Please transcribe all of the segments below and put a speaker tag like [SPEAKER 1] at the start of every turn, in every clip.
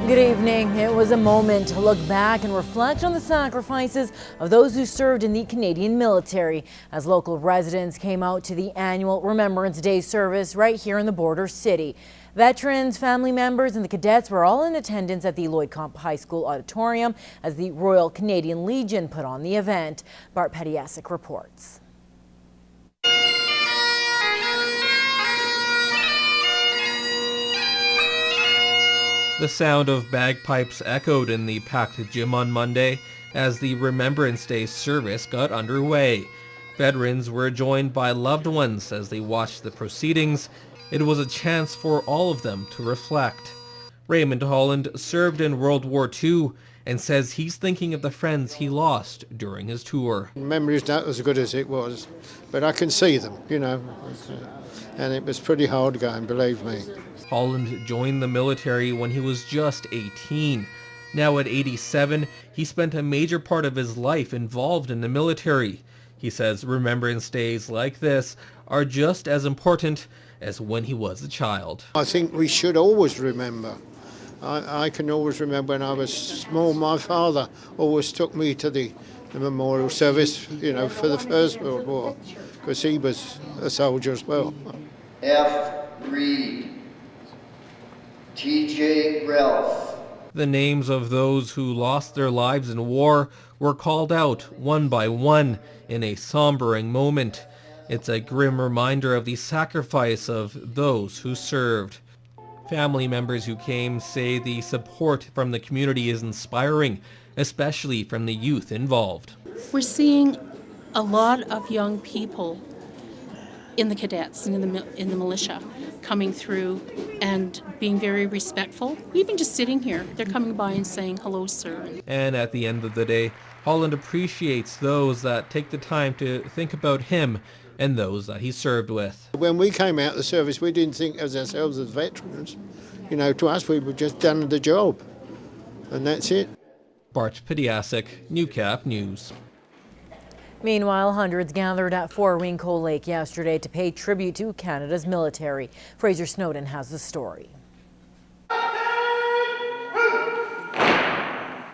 [SPEAKER 1] Good evening. It was a moment to look back and reflect on the sacrifices of those who served in the Canadian military as local residents came out to the annual Remembrance Day service right here in the border city. Veterans, family members, and the cadets were all in attendance at the Lloydminster High School auditorium as the Royal Canadian Legion put on the event. Bart Pediasic reports.
[SPEAKER 2] The sound of bagpipes echoed in the packed gym on Monday as the Remembrance Day service got underway. Veterans were joined by loved ones as they watched the proceedings. It was a chance for all of them to reflect. Raymond, Holland, served in World War II and says he's thinking of the friends he lost during his tour.
[SPEAKER 3] Memory's not as good as it was, but I can see them, and it was pretty hard going, believe me.
[SPEAKER 2] Holland joined the military when he was just 18. Now at 87, he spent a major part of his life involved in the military. He says Remembrance Days like this are just as important as when he was a child.
[SPEAKER 3] I think we should always remember. I can always remember when I was small, my father always took me to the memorial service, for the First World War, because he was a soldier as well.
[SPEAKER 4] F. Reed. T.J. Ralph.
[SPEAKER 2] The names of those who lost their lives in war were called out one by one in a sombering moment. It's a grim reminder of the sacrifice of those who served. Family members who came say the support from the community is inspiring, especially from the youth involved.
[SPEAKER 5] We're seeing a lot of young people in the cadets and in the militia coming through and being very respectful. Even just sitting here, they're coming by and saying, "Hello, sir." And
[SPEAKER 2] at the end of the day, Holland appreciates those that take the time to think about him and those that he served with.
[SPEAKER 3] When we came out of the service, we didn't think of ourselves as veterans. To us, we were just done the job, and that's it.
[SPEAKER 2] Bart Pediasic, Newcap News.
[SPEAKER 1] Meanwhile, hundreds gathered at Fort Winco Lake yesterday to pay tribute to Canada's military. Fraser Snowden has the story.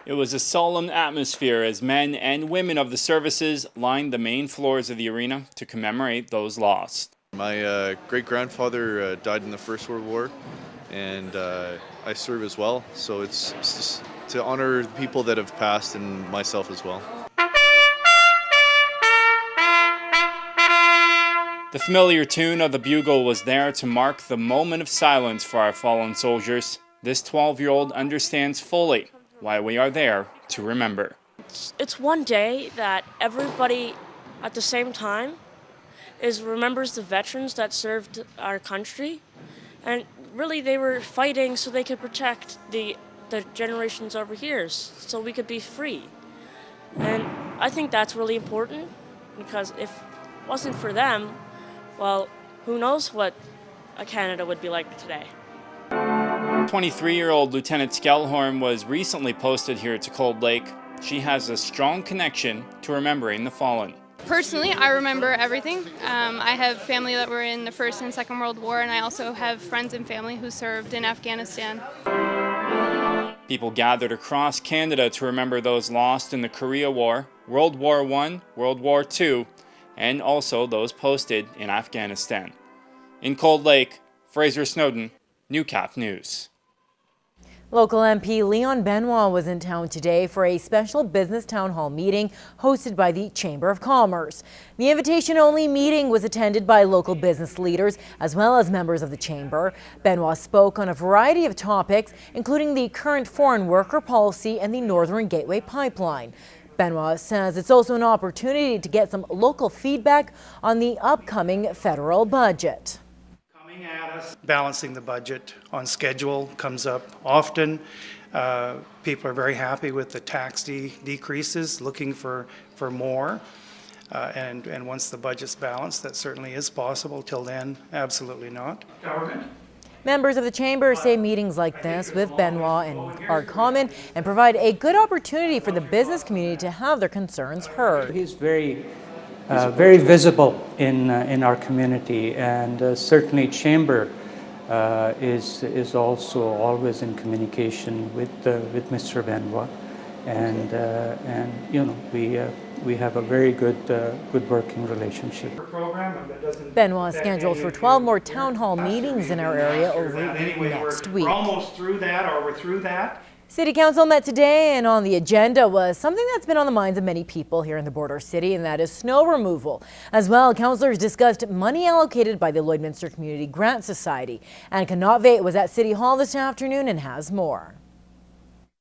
[SPEAKER 6] It was a solemn atmosphere as men and women of the services lined the main floors of the arena to commemorate those lost.
[SPEAKER 7] My great-grandfather died in the First World War, and I serve as well, so it's just to honor the people that have passed and myself as well.
[SPEAKER 6] The familiar tune of the bugle was there to mark the moment of silence for our fallen soldiers. This 12-year-old understands fully why we are there to remember.
[SPEAKER 8] It's one day that everybody at the same time remembers the veterans that served our country, and really they were fighting so they could protect the generations over here, so we could be free. And I think that's really important, because if it wasn't for them, well, who knows what Canada would be like today.
[SPEAKER 6] 23-year-old Lieutenant Skellhorn was recently posted here to Cold Lake. She has a strong connection to remembering the fallen.
[SPEAKER 9] Personally, I remember everything. I have family that were in the First and Second World War, and I also have friends and family who served in Afghanistan.
[SPEAKER 6] People gathered across Canada to remember those lost in the Korea War, World War I, World War II, and also those posted in Afghanistan. In Cold Lake, Fraser Snowden, Newcap News.
[SPEAKER 1] Local MP Leon Benoit was in town today for a special business town hall meeting hosted by the Chamber of Commerce. The invitation-only meeting was attended by local business leaders as well as members of the Chamber. Benoit spoke on a variety of topics, including the current foreign worker policy and the Northern Gateway Pipeline. Benoit says it's also an opportunity to get some local feedback on the upcoming federal budget.
[SPEAKER 10] Balancing the budget on schedule comes up often. People are very happy with the tax decreases, looking for more. And once the budget's balanced, that certainly is possible. Till then, absolutely not.
[SPEAKER 1] Members of the Chamber say meetings like this with Benoit are common and provide a good opportunity for the business community to have their concerns heard.
[SPEAKER 11] He's very visible in our community, and certainly Chamber is also always in communication with Mr. Benoit, and you know, we have a very good working relationship.
[SPEAKER 1] Benoit is scheduled for 12 more town hall meetings in our area over next week.
[SPEAKER 10] We're almost through that, or we're through that.
[SPEAKER 1] City Council met today, and on the agenda was something that's been on the minds of many people here in the border city, and that is snow removal. As well, councillors discussed money allocated by the Lloydminster Community Grant Society. Anika Nottveit was at City Hall this afternoon and has more.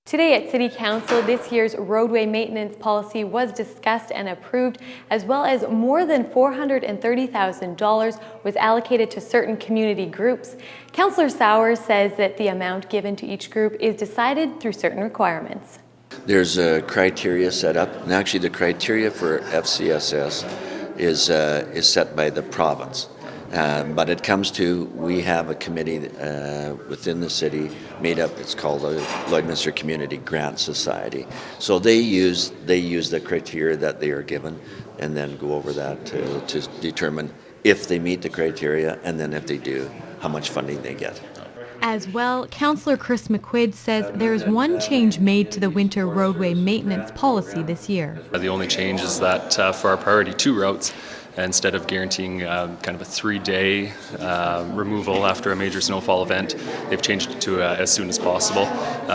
[SPEAKER 12] Today at City Council, this year's roadway maintenance policy was discussed and approved, as well as more than $430,000 was allocated to certain community groups. Councillor Sauer says that the amount given to each group is decided through certain requirements.
[SPEAKER 13] There's a criteria set up, and actually the criteria for FCSS is set by the province. But it comes to, we have a committee within the city made up, it's called the Lloydminster Community Grant Society. So they use the criteria that they are given and then go over that to determine if they meet the criteria, and then if they do, how much funding they get.
[SPEAKER 14] As well, Councillor McQuid says there is one change made to the winter roadway maintenance policy this year.
[SPEAKER 15] The only change is that for our priority 2 routes, instead of guaranteeing kind of a 3-day removal after a major snowfall event, they've changed it to as soon as possible,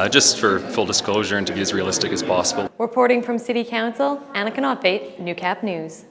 [SPEAKER 15] just for full disclosure and to be as realistic as possible.
[SPEAKER 12] Reporting from City Council, Anika Nottveit, Newcap News.